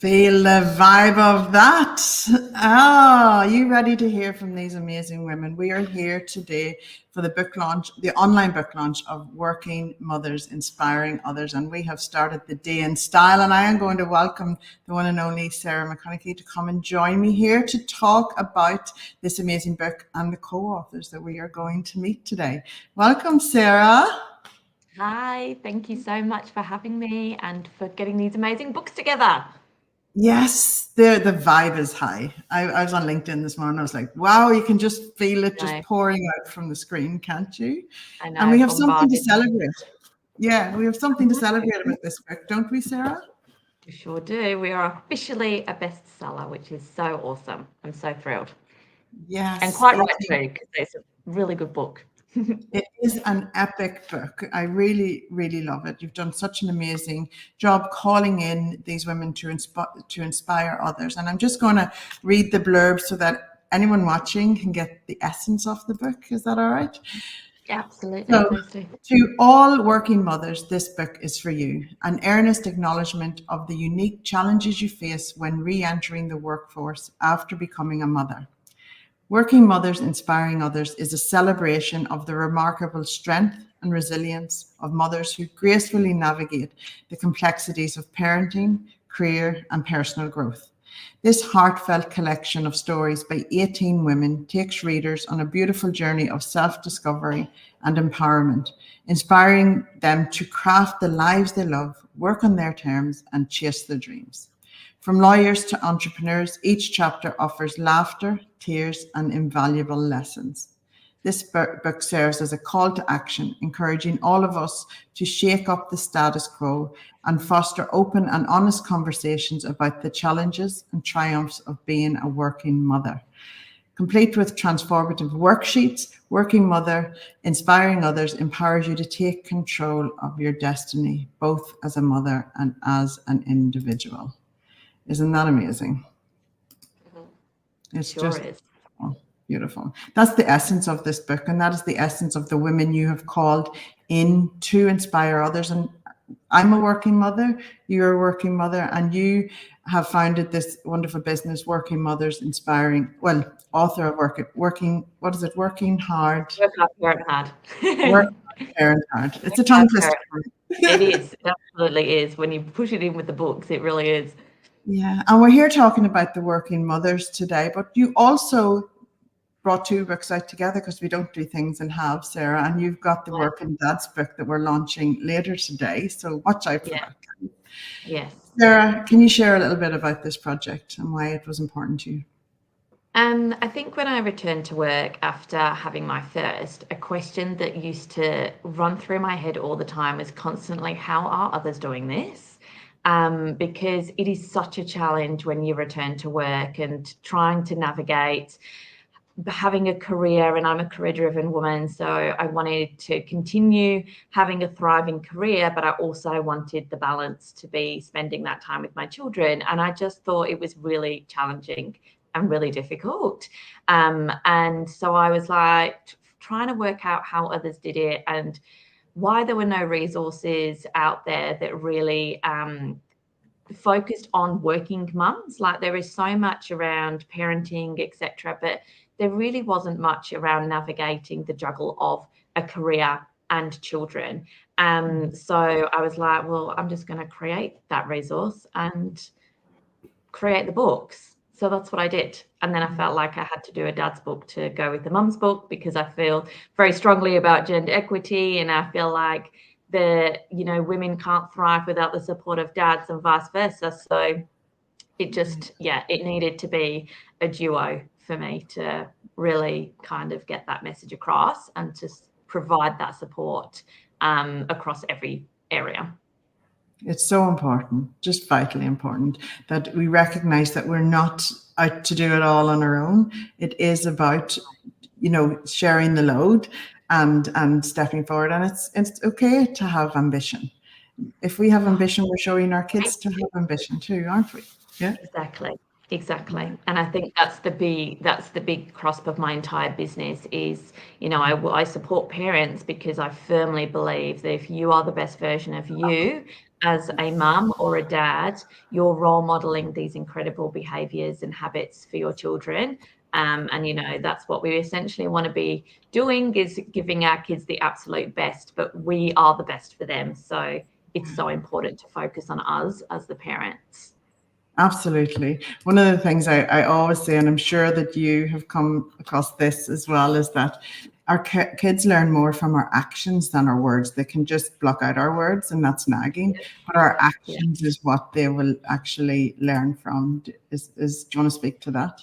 Feel the vibe of that. Ah, are you ready to hear from these amazing women? We are here today for the book launch, the online book launch of Working Mothers Inspiring Others. And we have started the day in style. And I am going to welcome the one and only Sarah Maconachie to come and join me here to talk about this amazing book and the co-authors that we are going to meet today. Welcome, Sarah. Hi, thank you so much for having me and for getting these amazing books together. Yes, the vibe is high. I was on LinkedIn this morning. I was like, wow, you can just feel it just pouring out from the screen, can't you? I know. And we have something to celebrate. Yeah, we have something to celebrate about this book, don't we, Sarah? We sure do. We are officially a bestseller, which is so awesome. I'm so thrilled. Yes. And quite right too, because it's a really good book. It is an epic book. I really, really love it. You've done such an amazing job calling in these women to inspire others. And I'm just going to read the blurb so that anyone watching can get the essence of the book. Is that all right? Yeah, absolutely. So, to all working mothers, this book is for you. An earnest acknowledgement of the unique challenges you face when re-entering the workforce after becoming a mother. Working Mothers Inspiring Others is a celebration of the remarkable strength and resilience of mothers who gracefully navigate the complexities of parenting, career, and personal growth. This heartfelt collection of stories by 18 women takes readers on a beautiful journey of self-discovery and empowerment, inspiring them to craft the lives they love, work on their terms, and chase their dreams. From lawyers to entrepreneurs, each chapter offers laughter, tears, and invaluable lessons. This book serves as a call to action, encouraging all of us to shake up the status quo and foster open and honest conversations about the challenges and triumphs of being a working mother. Complete with transformative worksheets, Working Mother Inspiring Others empowers you to take control of your destiny, both as a mother and as an individual. Isn't that amazing? It's sure just is. Beautiful. That's the essence of this book, and that is the essence of the women you have called in to inspire others. And I'm a working mother, you're a working mother, and you have founded this wonderful business, Working Mothers Inspiring, well, author of Working, what is it? Working Hard. Work hard, parent hard. Work hard, parent hard. It's a tongue twister. It is. It absolutely is. When you push it in with the books, it really is. Yeah, and we're here talking about the working mothers today, but you also brought two books out together because we don't do things in halves, Sarah, and you've got the Working Dads book that we're launching later today, so watch out for that. Yes. Sarah, can you share a little bit about this project and why it was important to you? I think when I returned to work after having my first, a question that used to run through my head all the time was constantly, how are others doing this? Because it is such a challenge when you return to work and trying to navigate having a career, and I'm a career-driven woman, so I wanted to continue having a thriving career, but I also wanted the balance to be spending that time with my children, and I just thought it was really challenging and really difficult. And so I was like trying to work out how others did it and why there were no resources out there that really focused on working mums. Like there is so much around parenting, etc., but there really wasn't much around navigating the juggle of a career and children. So I was like, well, I'm just going to create that resource and create the books. So that's what I did. And then I felt like I had to do a dad's book to go with the mum's book because I feel very strongly about gender equity, and I feel like women can't thrive without the support of dads and vice versa. So it just, it needed to be a duo for me to really kind of get that message across and to provide that support across every area. It's so important, just vitally important, that we recognize that we're not out to do it all on our own. It is about, sharing the load and stepping forward. And it's okay to have ambition. If we have ambition, we're showing our kids to have ambition too, aren't we? Yeah. Exactly. And I think that's the big crosp of my entire business is, I support parents because I firmly believe that if you are the best version of you, as a mum or a dad, you're role modeling these incredible behaviors and habits for your children. And, you know, that's what we essentially want to be doing, is giving our kids the absolute best, but we are the best for them. So it's so important to focus on us as the parents. Absolutely. One of the things I always say, and I'm sure that you have come across this as well, is that our kids learn more from our actions than our words. They can just block out our words, and that's nagging. But our actions is what they will actually learn from. Do you want to speak to that?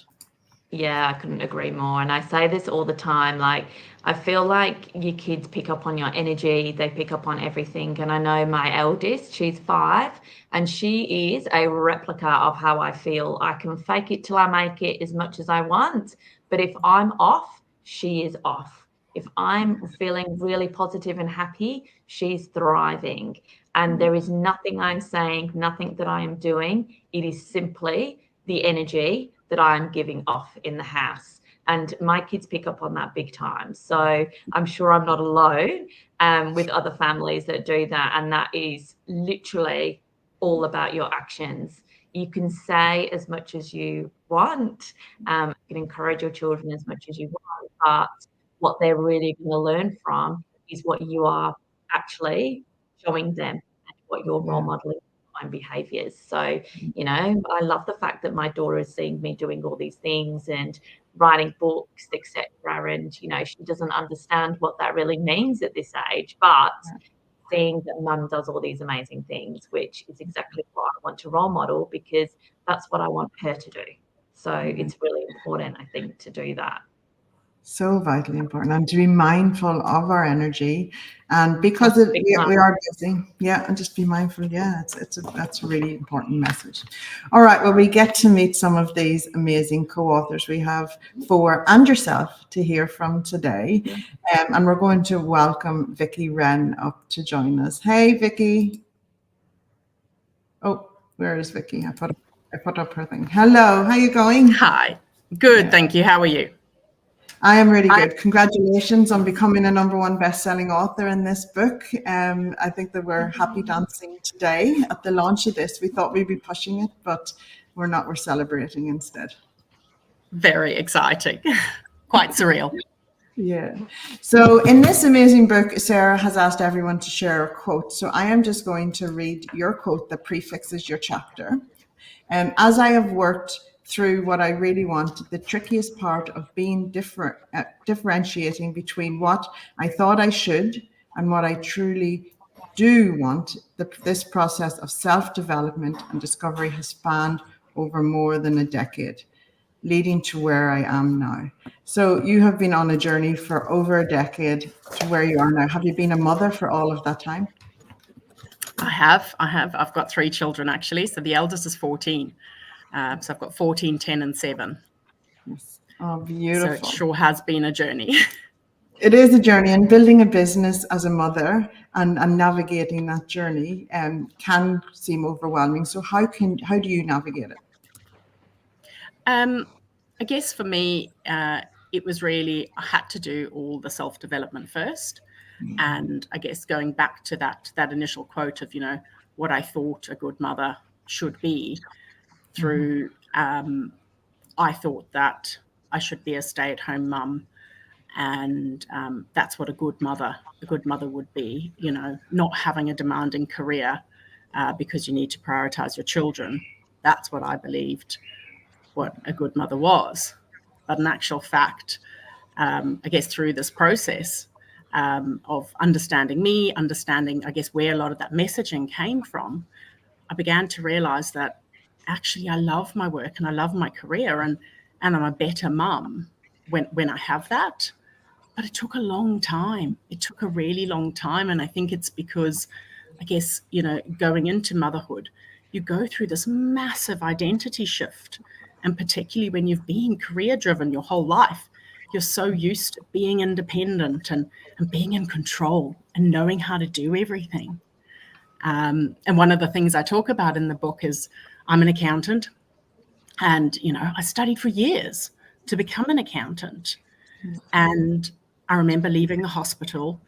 Yeah, I couldn't agree more. And I say this all the time. Like, I feel like your kids pick up on your energy, they pick up on everything. And I know my eldest, she's 5, and she is a replica of how I feel. I can fake it till I make it as much as I want. But if I'm off, she is off. If I'm feeling really positive and happy, she's thriving. And there is nothing I'm saying, nothing that I am doing. It is simply the energy that I'm giving off in the house. And my kids pick up on that big time. So I'm sure I'm not alone with other families that do that. And that is literally all about your actions. You can say as much as you want, you can encourage your children as much as you want, but what they're really going to learn from is what you are actually showing them and what you're role modeling own behaviors. So, you know, I love the fact that my daughter is seeing me doing all these things and writing books, etc. And, you know, she doesn't understand what that really means at this age, but seeing that mum does all these amazing things, which is exactly what I want to role model, because that's what I want her to do. So it's really important, I think, to do that. So vitally important, and to be mindful of our energy, and because we are busy, and just be mindful. That's a really important message. All right, well, we get to meet some of these amazing co-authors. We have 4 and yourself to hear from today, and we're going to welcome Vicky Wren up to join us. Hey, Vicky. Oh, where is Vicky? I put up her thing. Hello, how are you going? Hi, good, thank you. How are you? I am really good. Congratulations on becoming a #1 best-selling author in this book. I think that we're happy dancing today at the launch of this. We thought we'd be pushing it, but we're not. We're celebrating instead. Very exciting. Quite surreal. Yeah. So in this amazing book, Sarah has asked everyone to share a quote. So I am just going to read your quote that prefixes your chapter. As I have worked through what I really want, the trickiest part of being differentiating between what I thought I should and what I truly do want, this process of self-development and discovery has spanned over more than a decade, leading to where I am now. So you have been on a journey for over a decade to where you are now. Have you been a mother for all of that time? I have. I've got 3 children, actually. So the eldest is 14. So I've got 14, 10, and 7. Yes. Oh, beautiful. So it sure has been a journey. It is a journey, and building a business as a mother and navigating that journey can seem overwhelming. So how do you navigate it? I guess for me, it was really, I had to do all the self-development first. And I guess going back to that initial quote of, you know, what I thought a good mother should be through, I thought that I should be a stay-at-home mum. And that's what a good mother would be, you know, not having a demanding career because you need to prioritize your children. That's what I believed what a good mother was. But in actual fact, I guess through this process of understanding me, understanding, I guess, where a lot of that messaging came from, I began to realize that actually I love my work and I love my career, and I'm a better mum when I have that. But it took a long time. It took a really long time. And I think it's because, I guess, you know, going into motherhood, you go through this massive identity shift. And particularly when you've been career driven your whole life, you're so used to being independent and being in control and knowing how to do everything. And one of the things I talk about in the book is I'm an accountant. And, you know, I studied for years to become an accountant. And I remember leaving the hospital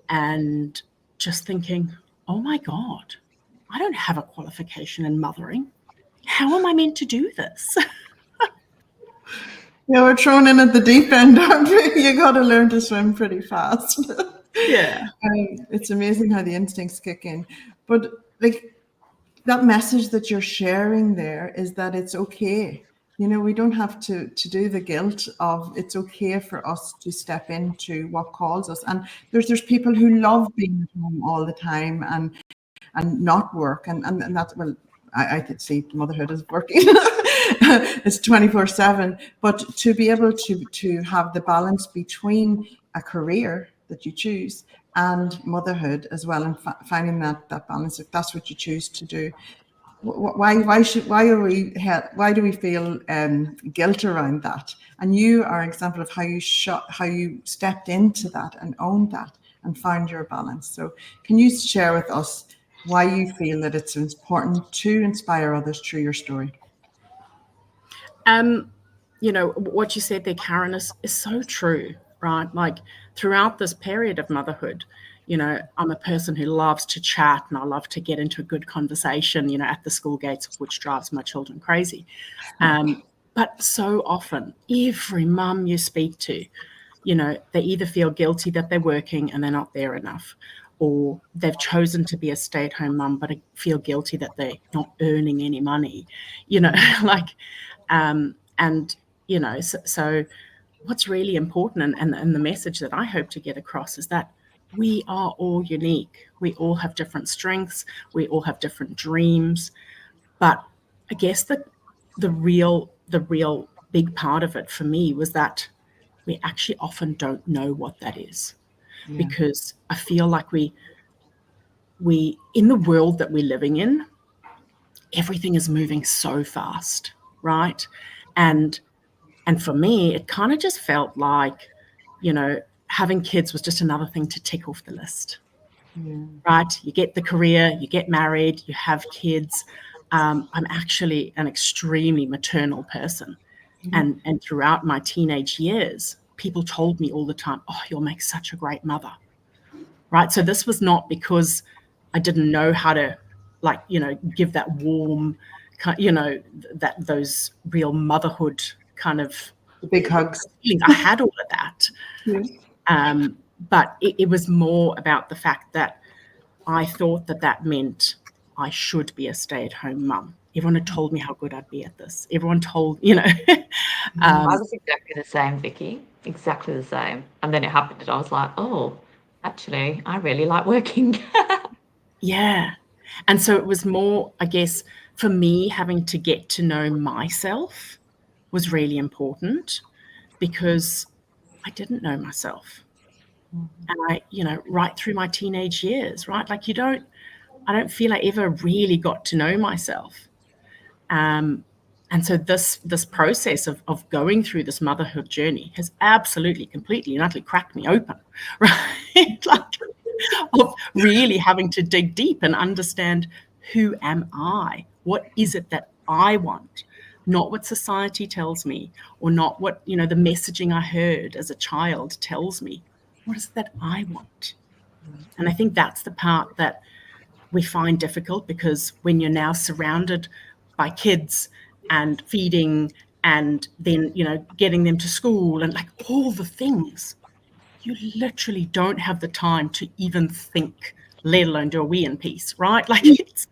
and just thinking, oh my God, I don't have a qualification in mothering. How am I meant to do this? Yeah, we're thrown in at the deep end, aren't we? You got to learn to swim pretty fast. Yeah. It's amazing how the instincts kick in. But like that message that you're sharing there is that it's okay. You know, we don't have to do the guilt of it's okay for us to step into what calls us. And there's people who love being at home all the time and not work. And that's, well, I could see motherhood as working. It's 24/7, but to be able to have the balance between a career that you choose and motherhood as well, and finding that balance, if that's what you choose to do. Why do we feel guilt around that? And you are an example of how you stepped into that and owned that and found your balance. So can you share with us why you feel that it's important to inspire others through your story? You know, what you said there, Karen, is so true, right? Like throughout this period of motherhood, you know, I'm a person who loves to chat and I love to get into a good conversation, you know, at the school gates, which drives my children crazy. But so often, every mum you speak to, you know, they either feel guilty that they're working and they're not there enough, or they've chosen to be a stay-at-home mum but feel guilty that they're not earning any money, you know, like, and, you know, so what's really important and the message that I hope to get across is that we are all unique. We all have different strengths. We all have different dreams. But I guess the real big part of it for me was that we actually often don't know what that is. Yeah. Because I feel like we in the world that we're living in, everything is moving so fast, right? And for me, it kind of just felt like, you know, having kids was just another thing to tick off the list, right? You get the career, you get married, you have kids. I'm actually an extremely maternal person. And throughout my teenage years, people told me all the time, oh, you'll make such a great mother, right? So this was not because I didn't know how to, like, you know, give that warm, you know, those real motherhood kind of the big hugs. I had all of that. Yeah. But it was more about the fact that I thought that meant I should be a stay-at-home mum. Everyone had told me how good I'd be at this. Everyone told, you know. I was exactly the same, Vicky. Exactly the same. And then it happened and I was like, oh, actually, I really like working. Yeah. And so it was more, I guess, for me, having to get to know myself was really important because I didn't know myself. And I, you know, right through my teenage years, right? Like I don't feel I ever really got to know myself. And so this process of going through this motherhood journey has absolutely, completely and utterly cracked me open, right? Like of really having to dig deep and understand, who am I? What is it that I want? Not what society tells me, or not what, you know, the messaging I heard as a child tells me. What is it that I want? And I think that's the part that we find difficult, because when you're now surrounded by kids and feeding and then, you know, getting them to school and like all the things, you literally don't have the time to even think, let alone do a wee in peace, right? Like it's...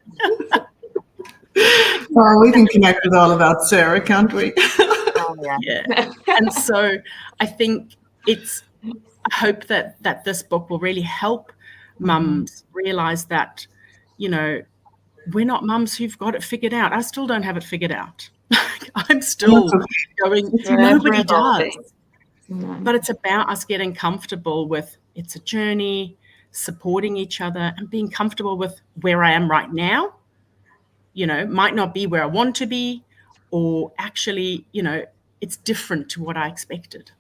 Well, we can connect with all of that, Sarah, can't we? Oh, yeah. And so I think I hope that this book will really help mums realize that, you know, we're not mums who've got it figured out. I still don't have it figured out. I'm still going, nobody does. But it's about us getting comfortable with, it's a journey, supporting each other and being comfortable with where I am right now. You know, might not be where I want to be, or actually, you know, it's different to what I expected.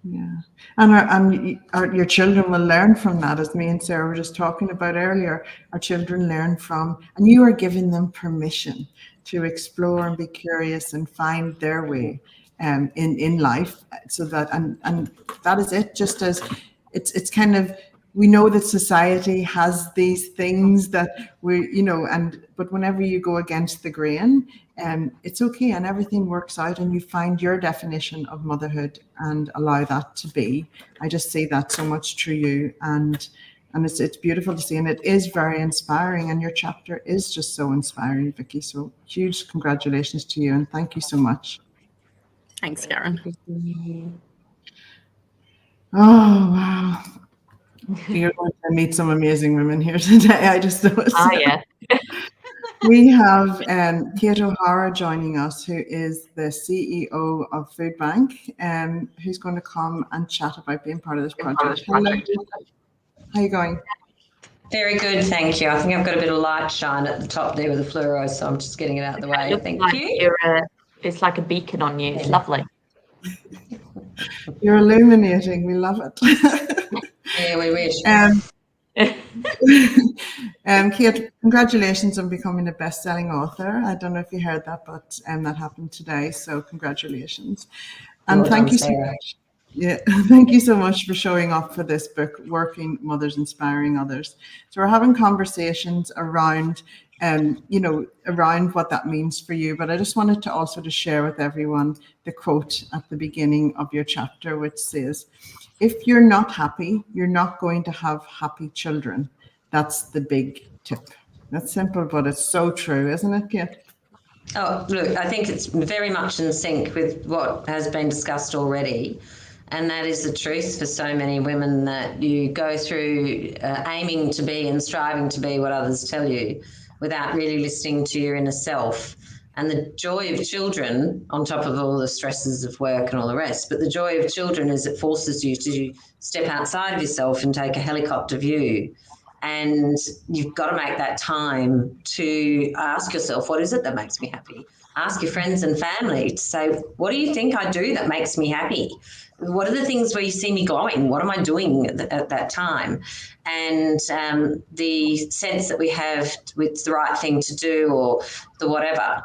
Yeah, and your children will learn from that, as me and Sarah were just talking about earlier. Our children learn from, and you are giving them permission to explore and be curious and find their way in life. So that and that is it. Just as it's kind of we know that society has these things that but whenever you go against the grain, it's okay, and everything works out, and you find your definition of motherhood and allow that to be. I just see that so much through you, and it's beautiful to see, and it is very inspiring, and your chapter is just so inspiring, Vicky. So huge congratulations to you, and thank you so much. Thanks, Karen. Oh, wow. You're going to meet some amazing women here today. I just know it. Yeah. We have Kate O'Hara joining us, who is the CEO of Food Bank, who's going to come and chat about being part of this project. Hello. How are you going? Very good, thank you. I think I've got a bit of light shine at the top there with the fluoro, so I'm just getting it out of the way. Thank you. It's like a beacon on you. It's lovely. You're illuminating. We love it. Yeah, we wish. Kate, congratulations on becoming a best-selling author. I don't know if you heard that, but that happened today. So congratulations, and thank you so much. Yeah, thank you so much for showing up for this book, Working Mothers Inspiring Others. So we're having conversations around, around what that means for you. But I just wanted to also to share with everyone the quote at the beginning of your chapter, which says, "If you're not happy, you're not going to have happy children." That's the big tip. That's simple, but it's so true, isn't it, Kate? Oh, look, I think it's very much in sync with what has been discussed already. And that is the truth for so many women, that you go through aiming to be and striving to be what others tell you without really listening to your inner self. And the joy of children, on top of all the stresses of work and all the rest, but the joy of children is it forces you to step outside of yourself and take a helicopter view. And you've got to make that time to ask yourself, what is it that makes me happy? Ask your friends and family to say, what do you think I do that makes me happy? What are the things where you see me glowing? What am I doing at that time? And the sense that we have it's the right thing to do or the whatever,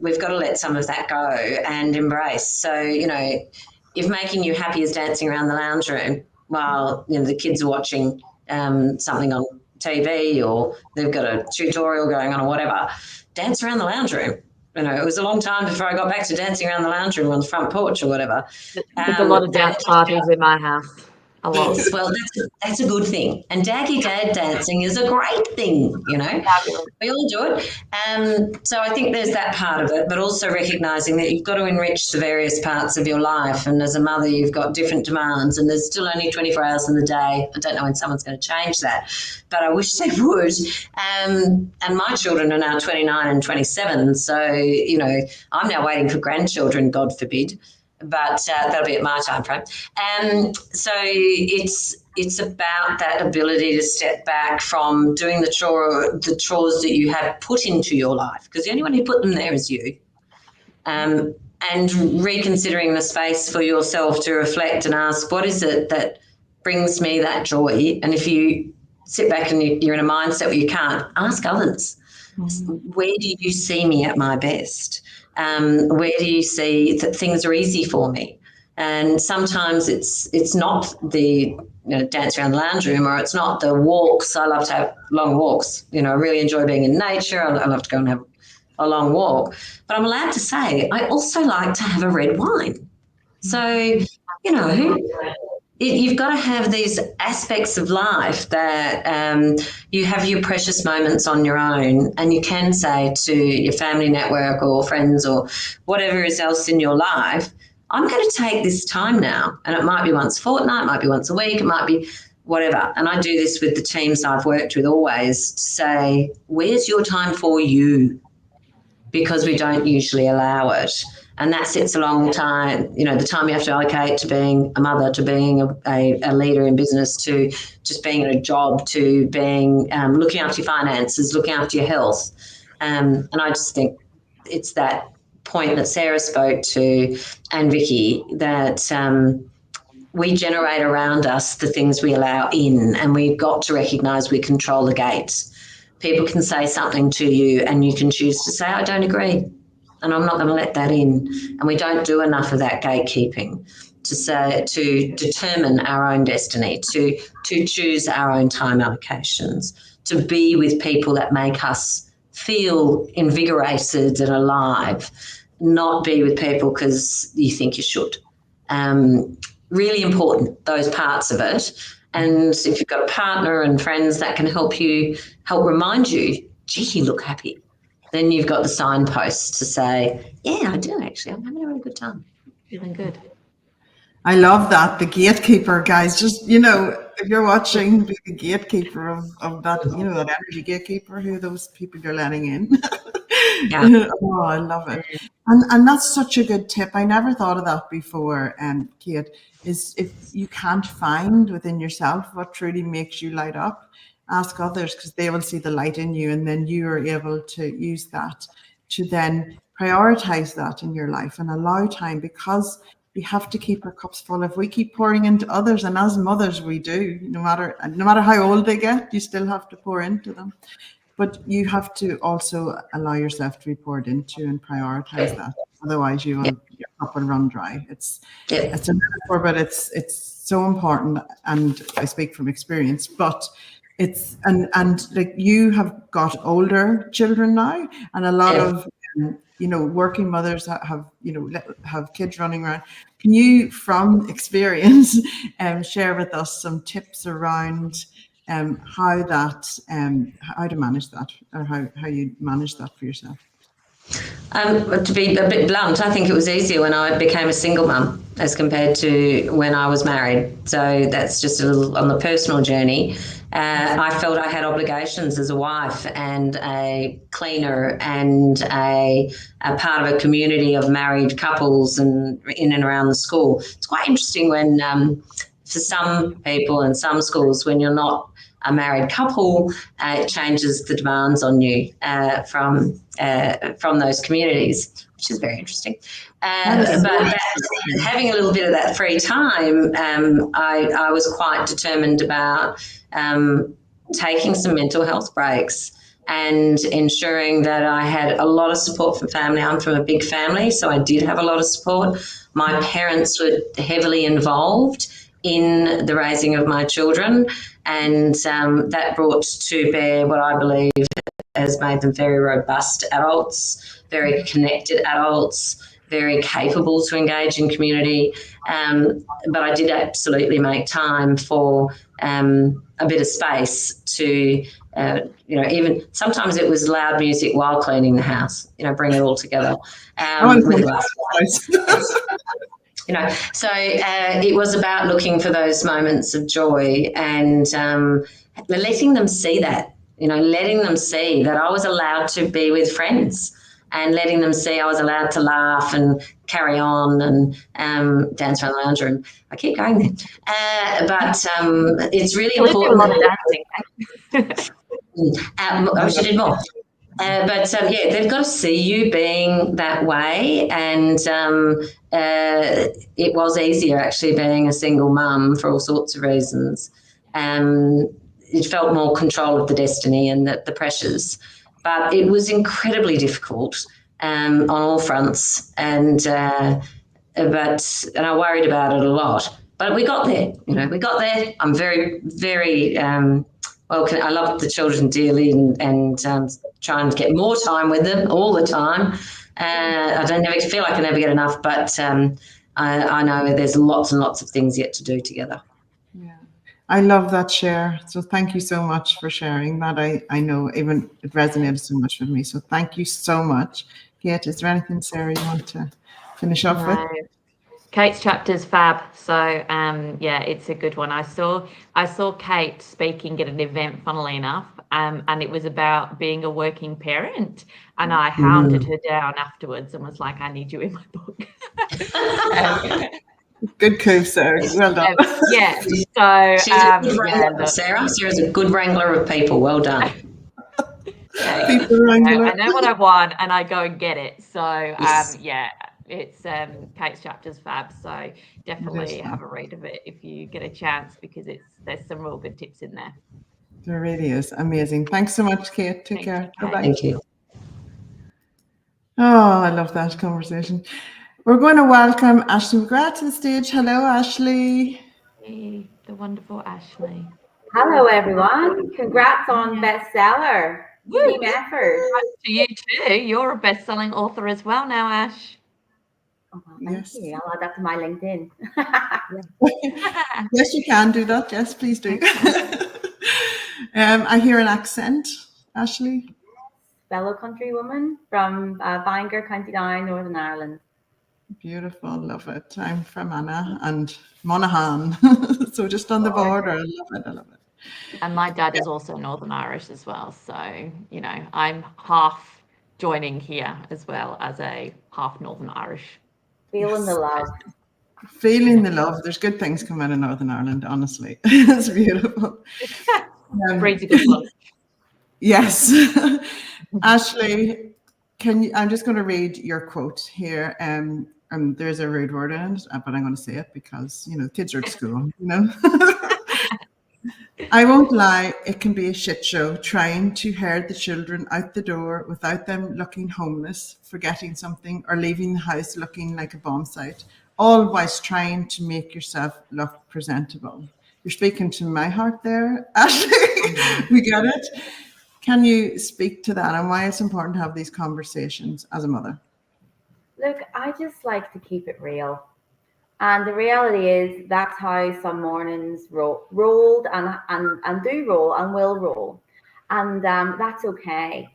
we've got to let some of that go and embrace. So, if making you happy is dancing around the lounge room while the kids are watching something on TV, or they've got a tutorial going on or whatever, dance around the lounge room. It was a long time before I got back to dancing around the lounge room on the front porch or whatever. There's a lot of dance parties in my house. A lot. Yes, well, that's a good thing. And daggy dad dancing is a great thing, Fabulous. We all do it. So I think there's that part of it, but also recognising that you've got to enrich the various parts of your life. And as a mother, you've got different demands, and there's still only 24 hours in the day. I don't know when someone's going to change that, but I wish they would. And my children are now 29 and 27. So, I'm now waiting for grandchildren, God forbid. But that'll be at my time frame. So it's about that ability to step back from doing the chores that you have put into your life, because the only one who put them there is you. And reconsidering the space for yourself to reflect and ask, what is it that brings me that joy? And if you sit back and you're in a mindset where you can't, ask others. Mm-hmm. Where do you see me at my best? Where do you see that things are easy for me? And sometimes it's not the dance around the lounge room, or it's not the walks. I love to have long walks. I really enjoy being in nature. I love to go and have a long walk. But I'm allowed to say I also like to have a red wine. So, you've got to have these aspects of life that you have your precious moments on your own, and you can say to your family network or friends or whatever is else in your life, I'm going to take this time now. And it might be once a fortnight, it might be once a week, it might be whatever. And I do this with the teams I've worked with always, to say, where's your time for you? Because we don't usually allow it. And that sits a long time, the time you have to allocate to being a mother, to being a leader in business, to just being at a job, to being looking after your finances, looking after your health. And I just think it's that point that Sarah spoke to, and Vicky, that we generate around us the things we allow in, and we've got to recognise we control the gates. People can say something to you and you can choose to say, I don't agree, and I'm not going to let that in. And we don't do enough of that gatekeeping. to determine our own destiny, to choose our own time allocations, to be with people that make us feel invigorated and alive, not be with people because you think you should. Really important, those parts of it. And if you've got a partner and friends that can help remind you, gee, you look happy, then you've got the signposts to say, yeah, I do actually. I'm having a really good time. Feeling good. I love that. The gatekeeper, guys, just, if you're watching, be the gatekeeper of that, that energy gatekeeper, who those people you're letting in. Yeah. Oh, I love it. And that's such a good tip. I never thought of that before, Kate, is if you can't find within yourself what truly makes you light up, ask others, because they will see the light in you, and then you are able to use that to then prioritize that in your life and allow time, because we have to keep our cups full. If we keep pouring into others, and as mothers we do, no matter how old they get, you still have to pour into them. But you have to also allow yourself to be poured into and prioritize that. Otherwise, your cup will run dry. It's a metaphor, but it's so important. And I speak from experience. But it's and like, you have got older children now, and a lot of working mothers have kids running around. Can you, from experience, share with us some tips around how to manage that, or how you manage that for yourself? To be a bit blunt, I think it was easier when I became a single mum as compared to when I was married. So that's just a little on the personal journey. I felt I had obligations as a wife and a cleaner and a part of a community of married couples and in and around the school. It's quite interesting when, for some people in some schools, when you're not a married couple, it changes the demands on you from those communities, which is very interesting. But having a little bit of that free time, I was quite determined about taking some mental health breaks and ensuring that I had a lot of support from family. I'm from a big family, so I did have a lot of support. My parents were heavily involved in the raising of my children, and that brought to bear what I believe has made them very robust adults, very connected adults, very capable to engage in community. But I did absolutely make time for a bit of space to, even sometimes it was loud music while cleaning the house, bring it all together. So it was about looking for those moments of joy and letting them see that, letting them see that I was allowed to be with friends, and letting them see I was allowed to laugh and carry on and dance around the lounge room. I keep going there. But it's really important. A lot of dancing. I wish I did more. But they've got to see you being that way, and it was easier actually being a single mum for all sorts of reasons. It felt more control of the destiny and the pressures, but it was incredibly difficult on all fronts, and I worried about it a lot. But we got there. We got there. I'm very, very I love the children dearly, and try and get more time with them all the time. I don't never feel like I never get enough, but I know there's lots and lots of things yet to do together. Yeah, I love that share. So thank you so much for sharing that. I know even it resonated so much with me. So thank you so much. Kate, is there anything, Sarah, you want to finish off with? Kate's chapter's fab. So it's a good one. I saw Kate speaking at an event, funnily enough, and it was about being a working parent. And I hounded her down afterwards and was like, I need you in my book. Good coup, Sarah. Well done. So she's a good wrangler, Sarah. Sarah's a good wrangler of people. Well done. I know what I want, and I go and get it. So it's Kate's chapter's fab. So definitely have a read of it if you get a chance, because there's some real good tips in there. There really is. Amazing. Thanks so much, Kate. Take care. Bye-bye. Thank you. Oh, I love that conversation. We're going to welcome Ashley McGrath to the stage. Hello, Ashley. Hey, the wonderful Ashley. Hello, everyone. Congrats on bestseller. Team effort. To you too. You're a best-selling author as well now, Ash. Oh, well, thank Yes. you. I'll add that to my LinkedIn. Yes, you can do that. Yes, please do. I hear an accent, Ashley. Fellow countrywoman from Bangor, County Down, Northern Ireland. Beautiful, love it. I'm from Anna and Monaghan, so just on the border. I love it. And my dad is also Northern Irish as well. So, you know, I'm half joining here as well as a half Northern Irish. Feeling the love. Feeling the love. There's good things come out of Northern Ireland, honestly. It's beautiful. Breeds a good love. Yes. Ashley, I'm just going to read your quote here. There's a rude word in it, but I'm going to say it because, you know, kids are at school, you know. I won't lie, it can be a shit show trying to herd the children out the door without them looking homeless, forgetting something, or leaving the house looking like a bomb site, all whilst trying to make yourself look presentable. You're speaking to my heart there, Ashley. We get it. Can you speak to that and why it's important to have these conversations as a mother? Look, I just like to keep it real. And the reality is that's how some mornings rolled and do roll and will roll. And that's okay.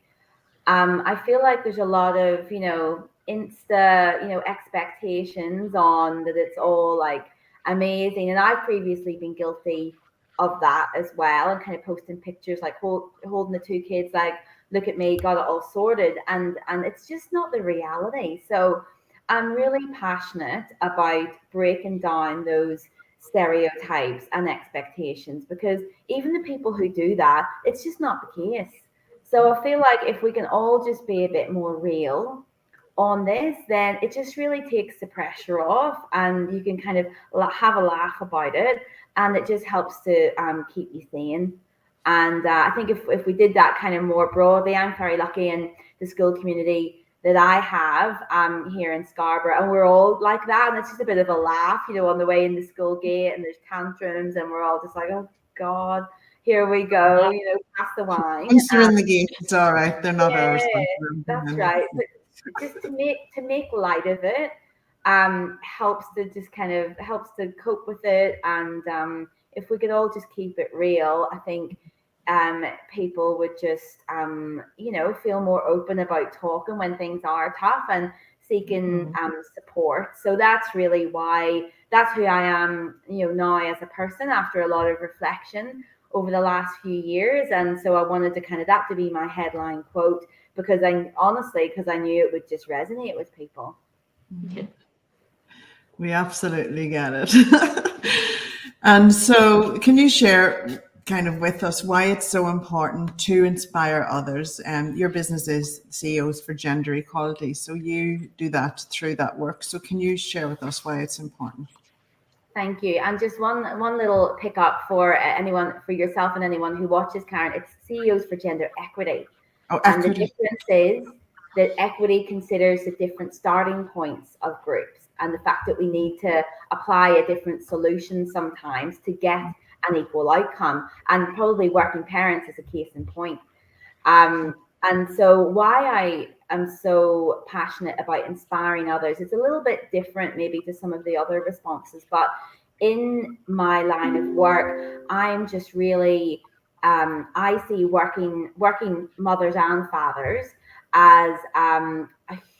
I feel like there's a lot of, you know, expectations on that it's all like amazing. And I've previously been guilty of that as well, and kind of posting pictures like holding the two kids, like, look at me, got it all sorted. And it's just not the reality. So I'm really passionate about breaking down those stereotypes and expectations, because even the people who do that, it's just not the case. So I feel like if we can all just be a bit more real on this, then it just really takes the pressure off, and you can kind of have a laugh about it, and it just helps to keep you sane. And I think if we did that kind of more broadly, I'm very lucky in the school community that I have here in Scarborough, and we're all like that, and it's just a bit of a laugh, you know, on the way in the school gate, and there's tantrums, and we're all just like, oh God, here we go, you know, pass the wine. Once they're in the game, it's all right. They're not our responsibility. That's right. But just to make light of it helps to cope with it. And if we could all just keep it real, I think people would just feel more open about talking when things are tough and seeking support. So that's really why, that's who I am, you know, now as a person, after a lot of reflection over the last few years. And so I wanted to that to be my headline quote, because I knew it would just resonate with people. Yeah. We absolutely get it. And so can you share kind of with us why it's so important to inspire others? Your business is CEOs for Gender Equality, so you do that through that work. So can you share with us why it's important? Thank you. And just one little pickup for anyone, for yourself and anyone who watches, Karen, it's CEOs for Gender Equity. Oh, and equity. The difference is that equity considers the different starting points of groups, and the fact that we need to apply a different solution sometimes to get an equal outcome, and probably working parents is a case in point. And so why I am so passionate about inspiring others, it's a little bit different maybe to some of the other responses, but in my line of work, I'm just really, I see working mothers and fathers as a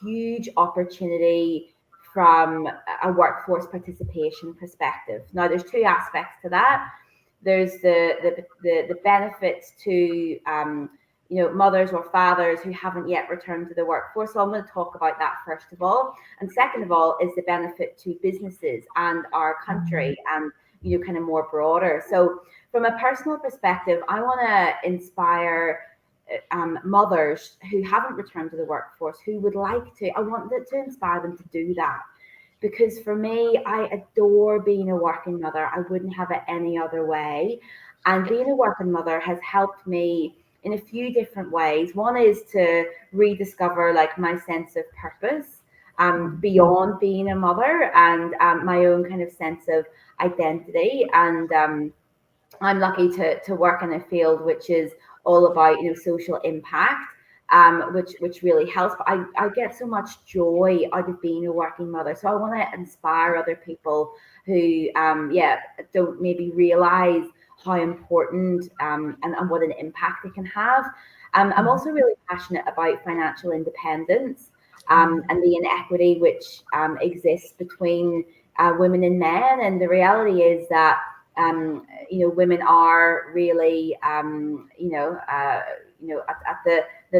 huge opportunity from a workforce participation perspective. Now, there's two aspects to that. There's the benefits to mothers or fathers who haven't yet returned to the workforce. So I'm going to talk about that first of all. And second of all is the benefit to businesses and our country, and kind of more broader. So from a personal perspective, I want to inspire mothers who haven't returned to the workforce, who would like to. I want to inspire them to do that. Because for me, I adore being a working mother. I wouldn't have it any other way. And being a working mother has helped me in a few different ways. One is to rediscover my sense of purpose beyond being a mother, and my own kind of sense of identity. And I'm lucky to work in a field which is all about, you know, social impact, which really helps. But I get so much joy out of being a working mother. So I want to inspire other people who don't maybe realize how important and what an impact it can have. I'm also really passionate about financial independence and the inequity which exists between women and men. And the reality is that you know, women are really at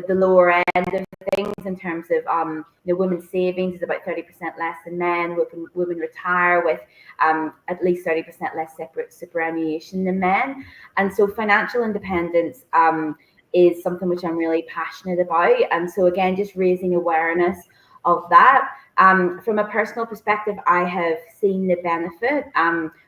the lower end of things in terms of you know, women's savings is about 30% less than men. Women retire with at least 30% less superannuation than men. And so financial independence is something which I'm really passionate about. And so again, just raising awareness of that. From a personal perspective, I have seen the benefit.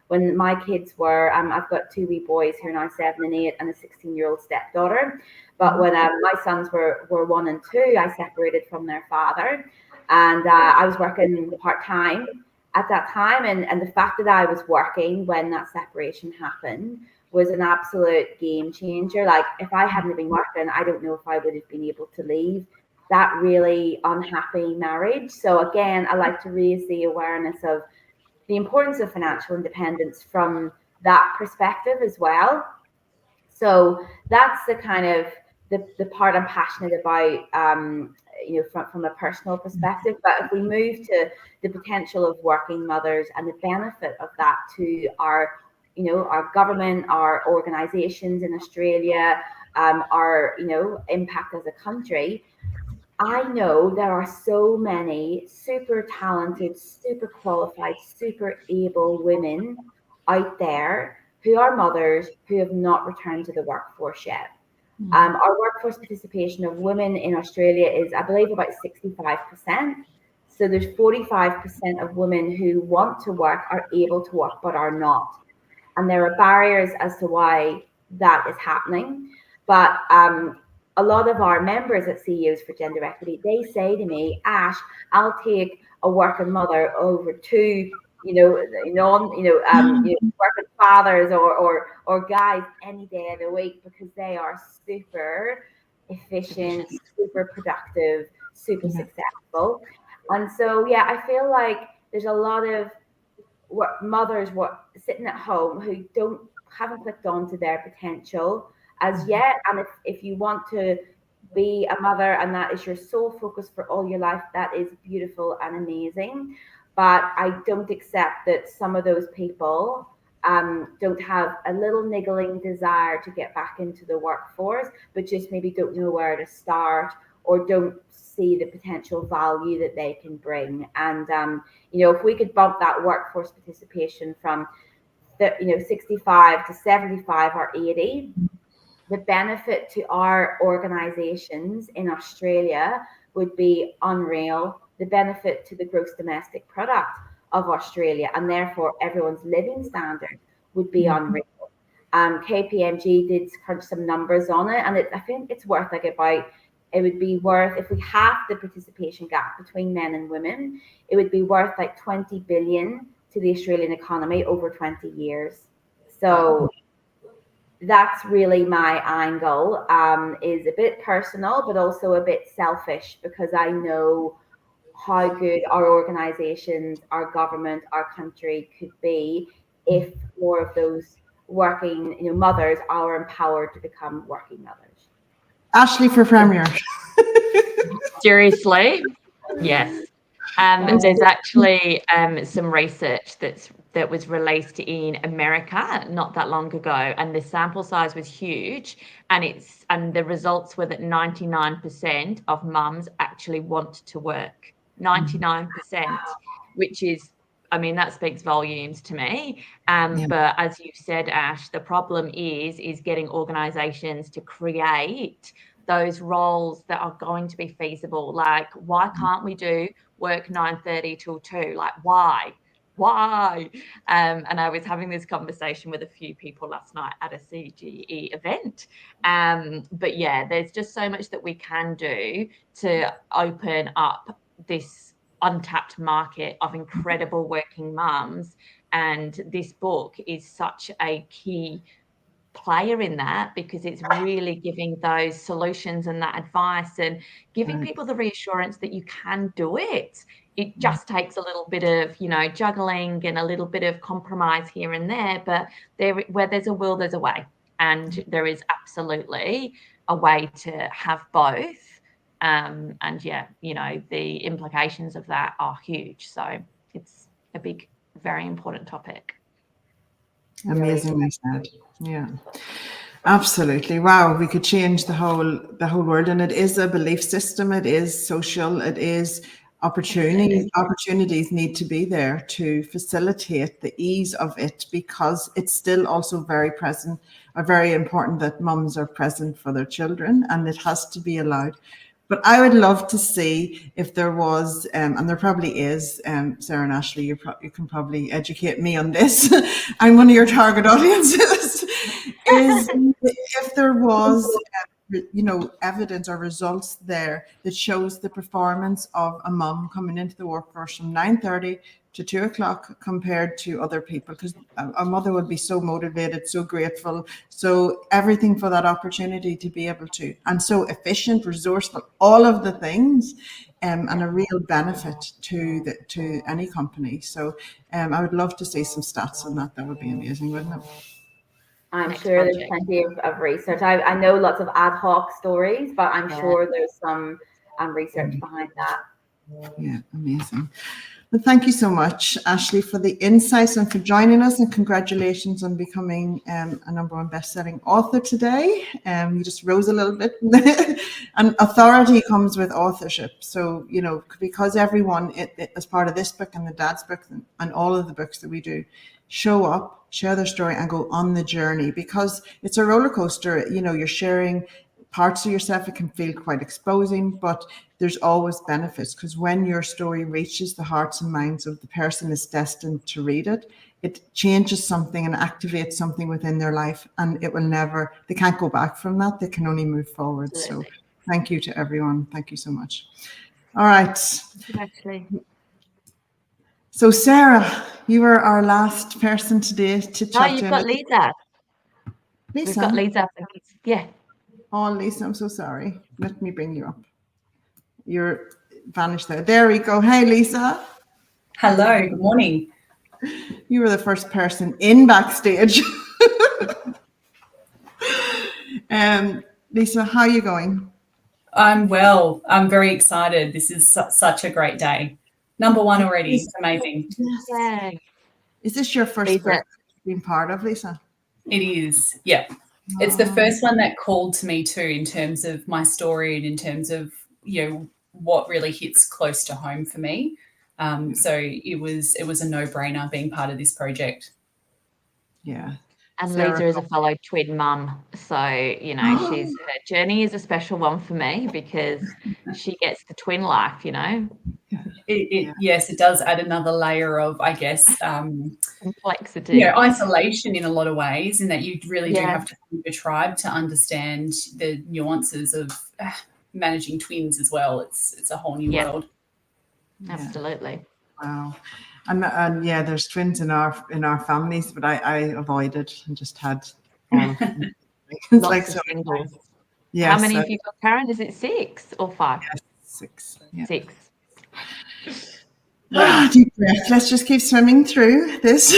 When my kids were, I've got two wee boys who are now 7 and 8 and a 16-year-old stepdaughter. But when my sons were 1 and 2, I separated from their father, and I was working part-time at that time. And the fact that I was working when that separation happened was an absolute game changer. Like, if I hadn't been working, I don't know if I would have been able to leave that really unhappy marriage. So again, I like to raise the awareness of the importance of financial independence from that perspective as well. So that's the kind of the part I'm passionate about, you know, from a personal perspective. But if we move to the potential of working mothers and the benefit of that to our, you know, our government, our organizations in Australia, our, you know, impact as a country, I know there are so many super talented, super qualified, super able women out there who are mothers who have not returned to the workforce yet. Our workforce participation of women in Australia is, I believe, about 65%. So there's 45% of women who want to work, are able to work, but are not. And there are barriers as to why that is happening. But a lot of our members at CEOs for Gender Equity, they say to me, Ash, I'll take a working mother over to, working fathers or guys any day of the week, because they are super efficient, super productive, super successful. And so, yeah, I feel like there's a lot of mothers sitting at home who haven't clicked on to their potential as yet. And if you want to be a mother and that is your sole focus for all your life, that is beautiful and amazing. But I don't accept that some of those people don't have a little niggling desire to get back into the workforce, but just maybe don't know where to start or don't see the potential value that they can bring. And if we could bump that workforce participation from 65 to 75 or 80, the benefit to our organizations in Australia would be unreal. The benefit to the gross domestic product of Australia, and therefore everyone's living standard, would be unreal. KPMG did crunch some numbers on it, and I think it's worth it would be worth, if we halve the participation gap between men and women, it would be worth like 20 billion to the Australian economy over 20 years. So that's really my angle, is a bit personal, but also a bit selfish, because I know how good our organizations, our government, our country could be if more of those working, mothers are empowered to become working mothers. Ashley for Premier. Seriously? Yes. There's actually some research that was released in America not that long ago, and the sample size was huge, and the results were that 99% of mums actually want to work. 99%, which is, I mean, that speaks volumes to me. But as you said, Ash, the problem is getting organizations to create those roles that are going to be feasible. Like, why can't we do work 9:30 till 2? Like, why? And I was having this conversation with a few people last night at a CGE event. But yeah, there's just so much that we can do to open up this untapped market of incredible working mums, and this book is such a key player in that, because it's really giving those solutions and that advice and giving people the reassurance that you can do it. It just takes a little bit of, you know, juggling and a little bit of compromise here and there, but where there's a will, there's a way, and there is absolutely a way to have both. And yeah, you know, the implications of that are huge. So it's a big, very important topic. Amazingly said. Yeah, absolutely. Wow, we could change the whole world, and it is a belief system. It is social. It is opportunities. Opportunities need to be there to facilitate the ease of it, because it's still also very present, or very important that mums are present for their children, and it has to be allowed. But I would love to see if there was, and there probably is, Sarah and Ashley, you can probably educate me on this. I'm one of your target audiences. Is if there was, you know, evidence or results there that shows the performance of a mum coming into the workforce from 9:30 to 2 o'clock compared to other people, because a mother would be so motivated, so grateful, so everything for that opportunity to be able to, and so efficient, resourceful, all of the things, and a real benefit to any company. So I would love to see some stats on that. That would be amazing, wouldn't it? I'm sure there's plenty of research. I know lots of ad hoc stories, but I'm sure there's some research behind that. Yeah, amazing. Well, thank you so much, Ashley, for the insights and for joining us, and congratulations on becoming a #1 best-selling author today. You just rose a little bit. And authority comes with authorship. So, you know, because everyone, as part of this book and the Dad's book and all of the books that we do, show up, share their story, and go on the journey, because it's a roller coaster. You know, you're sharing parts of yourself. It can feel quite exposing, but there's always benefits, because when your story reaches the hearts and minds of the person that's destined to read it, it changes something and activates something within their life, and it will never, they can't go back from that. They can only move forward. Absolutely. So thank you to everyone. Thank you so much. All right. Actually. So Sarah, you were our last person today to chat. You've got Leisa. Leisa. We've got Leisa. Yeah. Oh, Leisa, I'm so sorry. Let me bring you up. You're vanished there. There we go. Hey, Leisa. Hello. Good morning. You were the first person in backstage. Leisa, how are you going? I'm well. I'm very excited. This is such a great day. #1 already. It's amazing. Yeah. Is this your first book being part of, Leisa? It is. Yeah. It's the first one that called to me too, in terms of my story and in terms of, you know, what really hits close to home for me. So it was a no-brainer being part of this project. Yeah. And Leisa is a fellow twin mum. So, you know, her journey is a special one for me, because she gets the twin life, you know. Yes, it does add another layer of, I guess, complexity. You know, isolation in a lot of ways, in that you really do have to find your tribe to understand the nuances of managing twins as well. It's a whole new world. Absolutely. Wow. And yeah, there's twins in our families, but I avoided and just had all of them. It's like so. Yes. How many have you got, Karen? Is it 6 or 5? Yes, 6. Yeah. 6. Deep breath. Let's just keep swimming through this.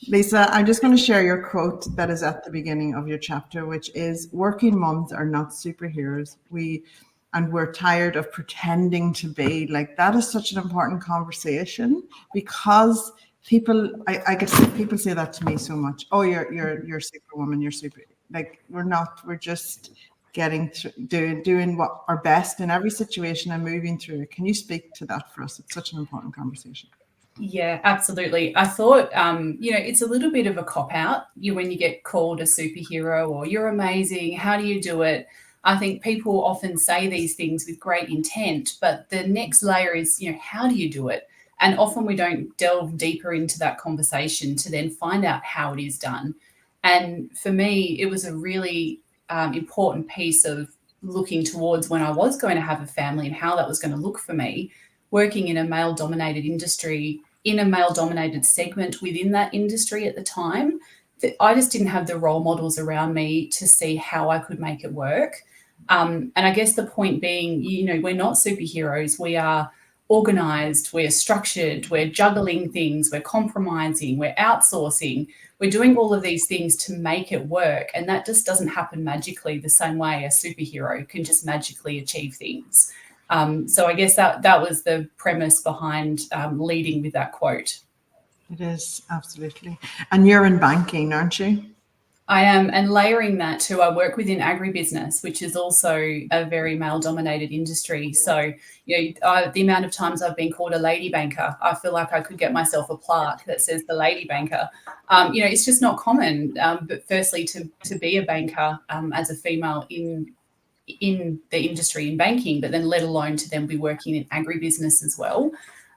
Leisa, I'm just going to share your quote that is at the beginning of your chapter, which is, "Working mums are not superheroes. We're tired of pretending to be." Like, that is such an important conversation, because people, I get people say that to me so much. Oh, you're a superwoman. You're super. Like, we're not. We're just getting through, doing what our best in every situation and moving through it. Can you speak to that for us? It's such an important conversation. Yeah, absolutely. I thought, you know, it's a little bit of a cop-out when you get called a superhero or you're amazing. How do you do it? I think people often say these things with great intent, but the next layer is, you know, how do you do it? And often we don't delve deeper into that conversation to then find out how it is done. And for me, it was a really important piece of looking towards when I was going to have a family and how that was going to look for me, working in a male-dominated industry, in a male-dominated segment within that industry at the time, that I just didn't have the role models around me to see how I could make it work. And I guess the point being, we're not superheroes. We are organised, we're structured, we're juggling things, we're compromising, we're outsourcing, we're doing all of these things to make it work. And that just doesn't happen magically the same way a superhero can just magically achieve things. So I guess that was the premise behind leading with that quote. It is, absolutely. And you're in banking, aren't you? I am, and layering that too, I work within agribusiness, which is also a very male-dominated industry. So, the amount of times I've been called a lady banker, I feel like I could get myself a plaque that says the lady banker. It's just not common. But firstly, to be a banker as a female in the industry in banking, but then let alone to then be working in agribusiness as well.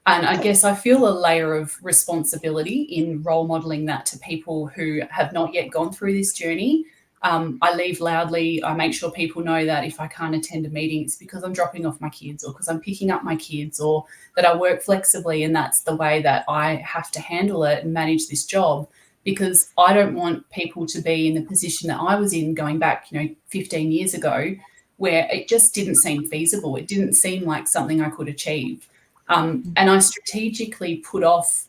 And I guess I feel a layer of responsibility in role modelling that to people who have not yet gone through this journey. I leave loudly. I make sure people know that if I can't attend a meeting, it's because I'm dropping off my kids or because I'm picking up my kids, or that I work flexibly, and that's the way that I have to handle it and manage this job, because I don't want people to be in the position that I was in going back, 15 years ago, where it just didn't seem feasible. It didn't seem like something I could achieve. And I strategically put off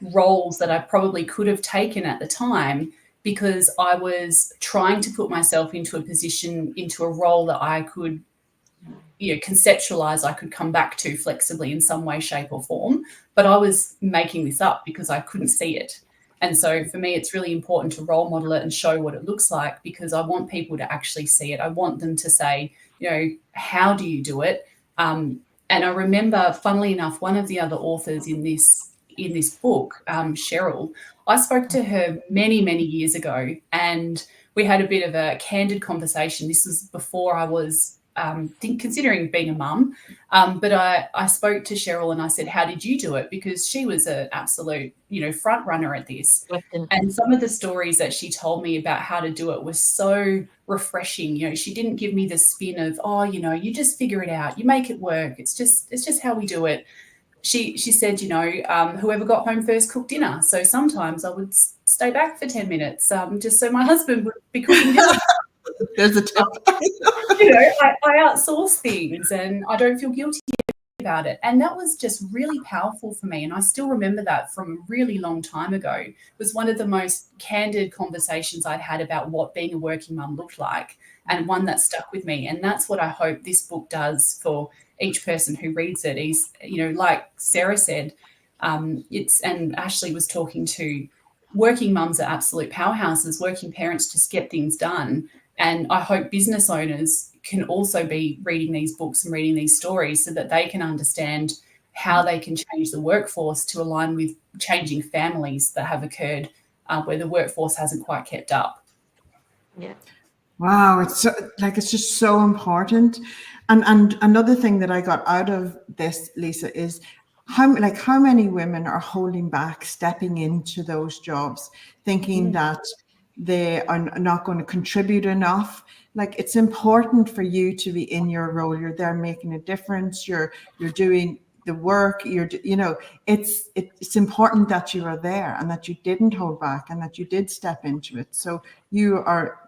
roles that I probably could have taken at the time because I was trying to put myself into a position, into a role that I could, conceptualize I could come back to flexibly in some way, shape or form. But I was making this up because I couldn't see it. And so for me, it's really important to role model it and show what it looks like, because I want people to actually see it. I want them to say, how do you do it? And I remember, funnily enough, one of the other authors in this book, Cheryl, I spoke to her many, many years ago, and we had a bit of a candid conversation. This was before I was considering being a mum. But I spoke to Cheryl and I said, how did you do it? Because she was an absolute, front runner at this. And some of the stories that she told me about how to do it was so refreshing. She didn't give me the spin of, you just figure it out, you make it work. It's just how we do it. She said, whoever got home first cooked dinner. So sometimes I would stay back for 10 minutes just so my husband would be cooking dinner. There's a tip. I outsource things and I don't feel guilty about it. And that was just really powerful for me. And I still remember that from a really long time ago. It was one of the most candid conversations I'd had about what being a working mum looked like, and one that stuck with me. And that's what I hope this book does for each person who reads it. Is, like Sarah said, and Ashley was talking to, working mums are absolute powerhouses. Working parents just get things done. And I hope business owners can also be reading these books and reading these stories so that they can understand how they can change the workforce to align with changing families that have occurred where the workforce hasn't quite kept up. Yeah. Wow, it's just so important. And another thing that I got out of this, Leisa, is how many women are holding back stepping into those jobs, thinking that they are not going to contribute enough. Like, it's important for you to be in your role. You're there making a difference. You're doing the work. It's important that you are there and that you didn't hold back and that you did step into it. So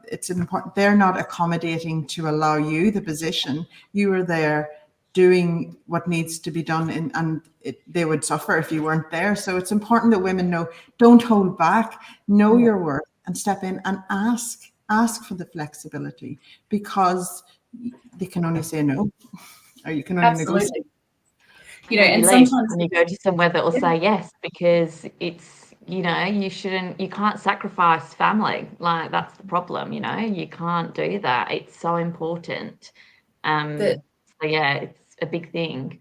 it's important. They're not accommodating to allow you the position. You are there doing what needs to be done, and they would suffer if you weren't there. So it's important that women know, don't hold back, know your worth, and step in and ask for the flexibility, because they can only say no, or you can only negotiate. And sometimes when you go to somewhere that will say yes, because it's, you can't sacrifice family. Like, that's the problem. You can't do that. It's so important. So yeah, it's a big thing.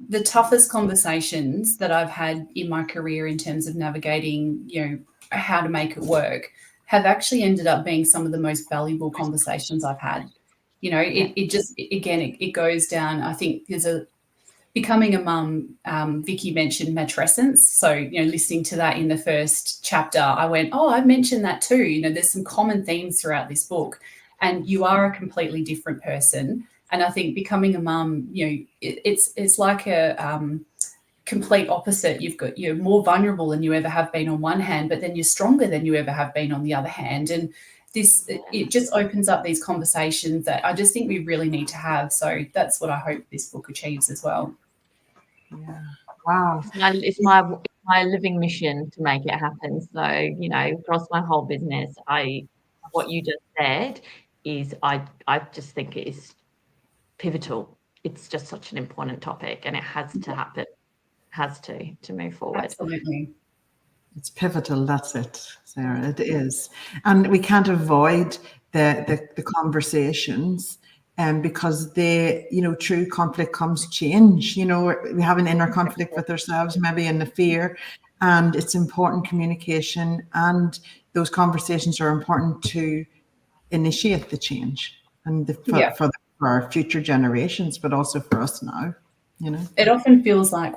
The toughest conversations that I've had in my career in terms of navigating, how to make it work, have actually ended up being some of the most valuable conversations I've had. It goes down. I think becoming a mum, Vicky mentioned matrescence. So, listening to that in the first chapter, I went, I've mentioned that too. There's some common themes throughout this book, and you are a completely different person. And I think becoming a mum, it's like a complete opposite. You're more vulnerable than you ever have been on one hand, but then you're stronger than you ever have been on the other hand. And it just opens up these conversations that I just think we really need to have. So that's what I hope this book achieves as well. Yeah. Wow. It's my living mission to make it happen. So, across my whole business, what you just said is I just think it is pivotal. It's just such an important topic, and it has to happen, to move forward. Absolutely. It's pivotal. That's it, Sarah. It is. And we can't avoid the conversations. Because through conflict comes change. We have an inner conflict with ourselves, maybe in the fear, and it's important communication, and those conversations are important to initiate the change, and for our future generations, but also for us now. It often feels like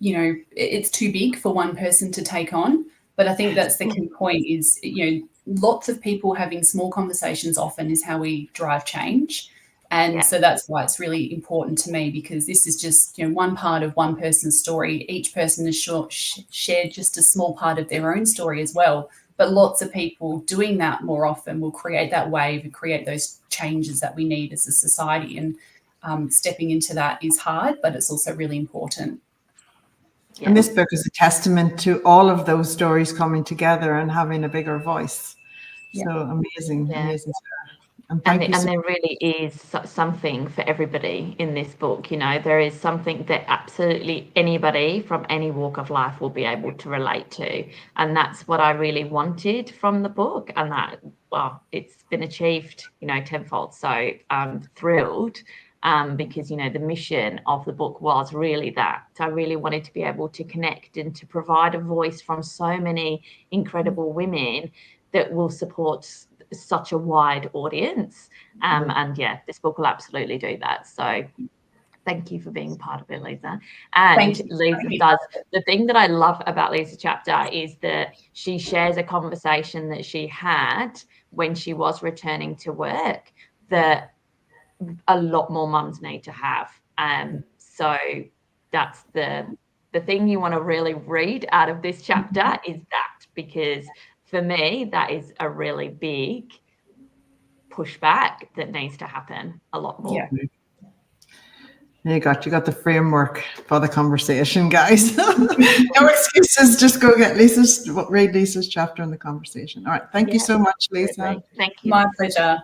it's too big for one person to take on, but I think that's the key point is, lots of people having small conversations often is how we drive change. And so that's why it's really important to me, because this is just, one part of one person's story. Each person has shared just a small part of their own story as well. But lots of people doing that more often will create that wave and create those changes that we need as a society. And stepping into that is hard, but it's also really important. Yeah. And this book is a testament to all of those stories coming together and having a bigger voice. So amazing, amazing. And there really is something for everybody in this book. There is something that absolutely anybody from any walk of life will be able to relate to. And that's what I really wanted from the book. And that, it's been achieved, tenfold. So I'm thrilled because, the mission of the book was really that. I really wanted to be able to connect and to provide a voice from so many incredible women that will support such a wide audience. And this book will absolutely do that. So thank you for being part of it, Leisa. And Leisa does, the thing that I love about Leisa's chapter is that she shares a conversation that she had when she was returning to work that a lot more mums need to have. So that's the thing you want to really read out of this chapter is that, because for me, that is a really big pushback that needs to happen a lot more. Yeah. You got the framework for the conversation, guys. No excuses. Just go read Leisa's chapter in the conversation. All right. Thank you so much, Leisa. Thank you. My pleasure.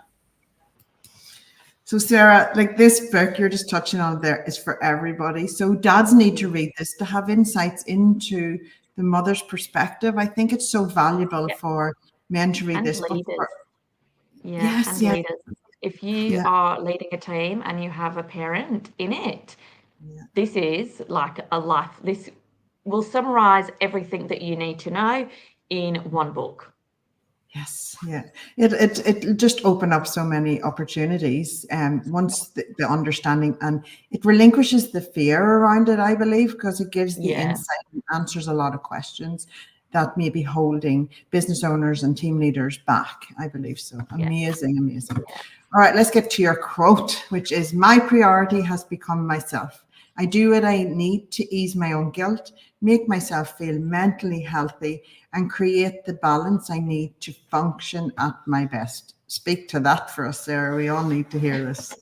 So Sarah, like this book you're just touching on there is for everybody. So dads need to read this to have insights into the mother's perspective. I think it's so valuable for men to read and this leaders. book. Leaders. If you are leading a team and you have a parent in it, this is like a life. This will summarize everything that you need to know in one book. Yes, yeah. It just opened up so many opportunities. Once the understanding, and it relinquishes the fear around it, I believe, because it gives the insight and answers a lot of questions that may be holding business owners and team leaders back. I believe so. Amazing, amazing. All right, let's get to your quote, which is, "My priority has become myself. I do what I need to ease my own guilt, make myself feel mentally healthy, and create the balance I need to function at my best." Speak to that for us, Sarah. We all need to hear this.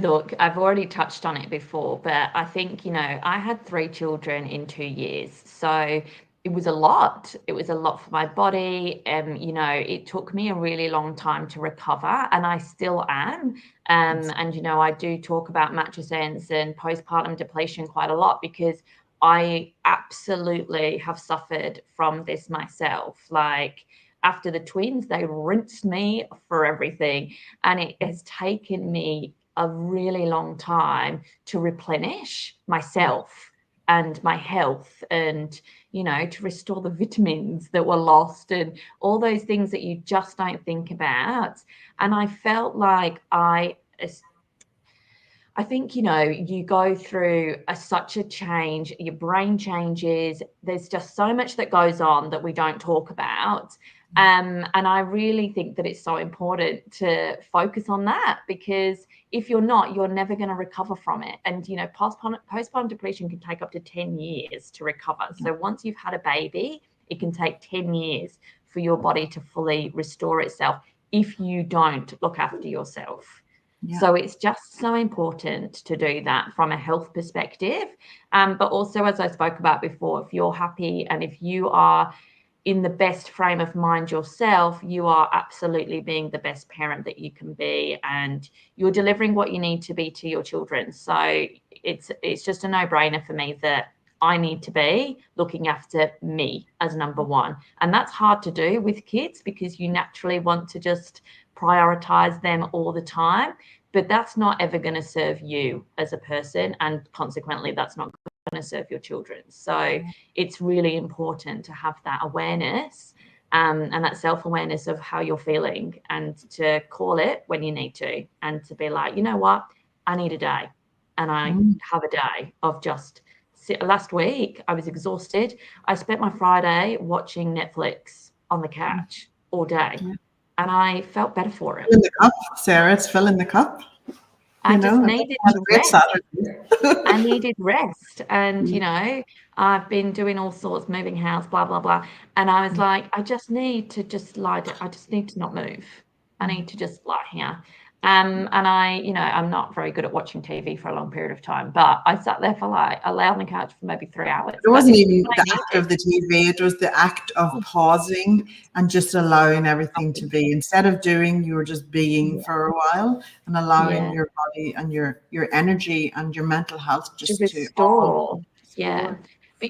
Look, I've already touched on it before, but I think, I had 3 children in 2 years. So it was a lot. It was a lot for my body. It took me a really long time to recover, and I still am. And, I do talk about matrescence and postpartum depletion quite a lot, because I absolutely have suffered from this myself. Like, after the twins, they rinsed me for everything. And it has taken me a really long time to replenish myself and my health, and, to restore the vitamins that were lost and all those things that you just don't think about. And I felt like I I think, you go through such a change, your brain changes. There's just so much that goes on that we don't talk about. And I really think that it's so important to focus on that, because if you're not, you're never going to recover from it. And, postpartum depression can take up to 10 years to recover. So once you've had a baby, it can take 10 years for your body to fully restore itself if you don't look after yourself. Yeah. So it's just so important to do that from a health perspective. But also, as I spoke about before, if you're happy and if you are in the best frame of mind yourself, you are absolutely being the best parent that you can be, and you're delivering what you need to be to your children. So it's just a no-brainer for me that I need to be looking after me as number one. And that's hard to do with kids, because you naturally want to just prioritize them all the time, but that's not ever going to serve you as a person, and consequently that's not going to serve your children. So it's really important to have that awareness and that self-awareness of how you're feeling, and to call it when you need to, and to be like, you know what, I need a day. And I have a day of just last week I was exhausted. I spent my Friday watching Netflix on the couch all day, and I felt better for it. In the cup, Sarah, it's filling the cup. I just needed to rest. I needed rest. And, I've been doing all sorts, moving house, blah, blah, blah. And I was like, I just need to just lie down. I just need to not move. I need to just lie here. And I'm not very good at watching TV for a long period of time, but I sat there for I lay on the couch for maybe 3 hours. It wasn't even the act of the TV. It was the act of pausing and just allowing everything to be. Instead of doing, you were just being for a while, and allowing your body and your energy and your mental health just to restore. But,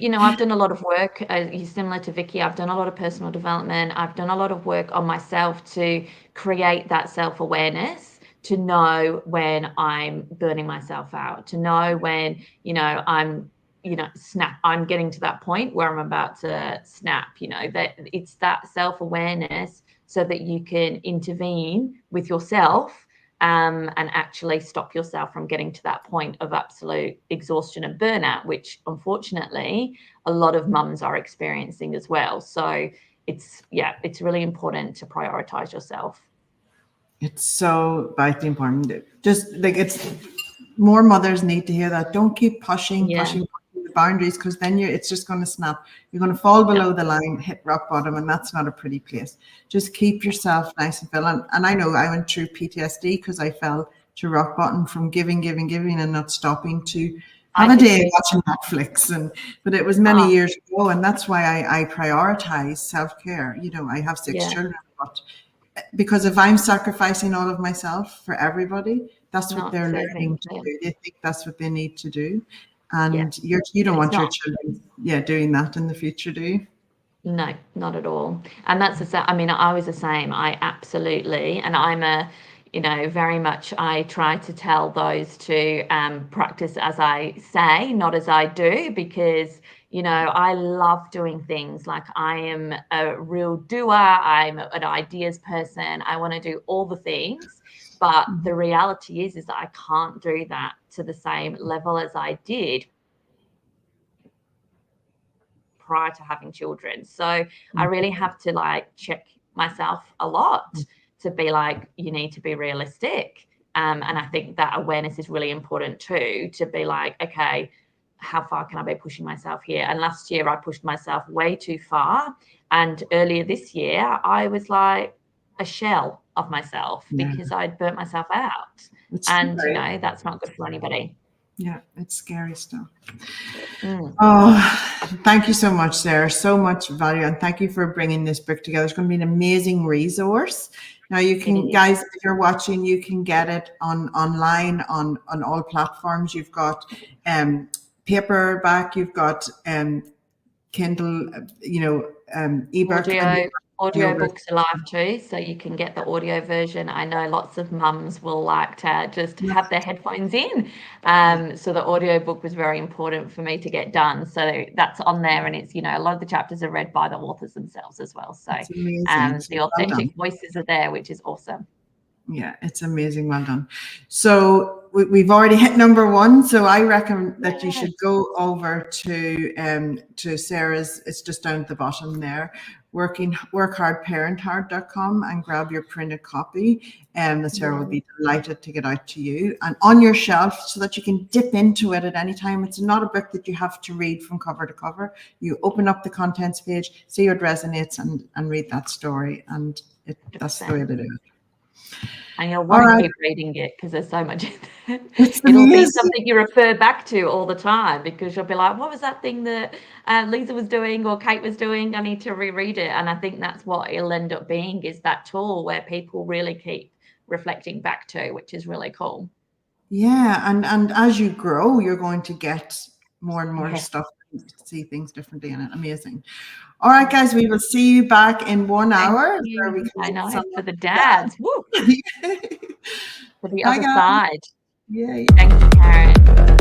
I've done a lot of work, similar to Vicky. I've done a lot of personal development. I've done a lot of work on myself to create that self-awareness, to know when I'm burning myself out, to know when, I'm, I'm getting to that point where I'm about to snap, that it's that self-awareness, so that you can intervene with yourself and actually stop yourself from getting to that point of absolute exhaustion and burnout, which unfortunately a lot of mums are experiencing as well. So it's really important to prioritize yourself. It's so vitally important. Just it's more mothers need to hear that. Don't keep pushing the boundaries, because then it's just going to snap. You're going to fall below the line, hit rock bottom, and that's not a pretty place. Just keep yourself nice and full. And I know I went through PTSD because I fell to rock bottom from giving, and not stopping to have a day watching Netflix. But it was many years ago, and that's why I prioritize self-care. I have 6 children, but because if I'm sacrificing all of myself for everybody, that's what they're learning to do. They think that's what they need to do. And you don't want your children doing that in the future, do you? No, not at all. And that's I was the same. I absolutely, and I'm very much, I try to tell those to practice as I say, not as I do, because I love doing things. Like, I am a real doer. I'm an ideas person. I want to do all the things. But the reality is that I can't do that to the same level as I did prior to having children. So I really have to check myself a lot to be like, you need to be realistic. And I think that awareness is really important too, to be like, okay, how far can I be pushing myself here? And last year I pushed myself way too far. And earlier this year, I was like a shell of myself because I'd burnt myself out. And, that's not good for anybody. Yeah, it's scary stuff. Oh, thank you so much, Sarah. So much value. And thank you for bringing this book together. It's going to be an amazing resource. Now, you can, guys, if you're watching, you can get it online on all platforms. You've got paperback, you've got Kindle, ebook. Audio books are live too, so you can get the audio version. I know lots of mums will like to just have their headphones in. So the audio book was very important for me to get done. So that's on there, and it's, a lot of the chapters are read by the authors themselves as well. So the authentic voices are there, which is awesome. Yeah, it's amazing. Well done. So we've already hit number 1, so I reckon that you should go over to Sarah's. It's just down at the bottom there, workhardparenthard.com, and grab your printed copy. And Sarah will be delighted to get out to you and on your shelf, so that you can dip into it at any time. It's not a book that you have to read from cover to cover. You open up the contents page, see what resonates, and read that story, and that's the way to do it. And you'll want to keep reading it because there's so much in there. It's It'll amazing. be something you refer back to all the time, because you'll be like, what was that thing that Leisa was doing or Kate was doing? I need to reread it. And I think that's what it'll end up being, is that tool where people really keep reflecting back to, which is really cool. Yeah, and as you grow, you're going to get more and more stuff, see things differently in it. Amazing. All right, guys, we will see you back in 1 hour. Where we can for the dads. Woo! For the other guys. side. Yeah. Thank you, Karen.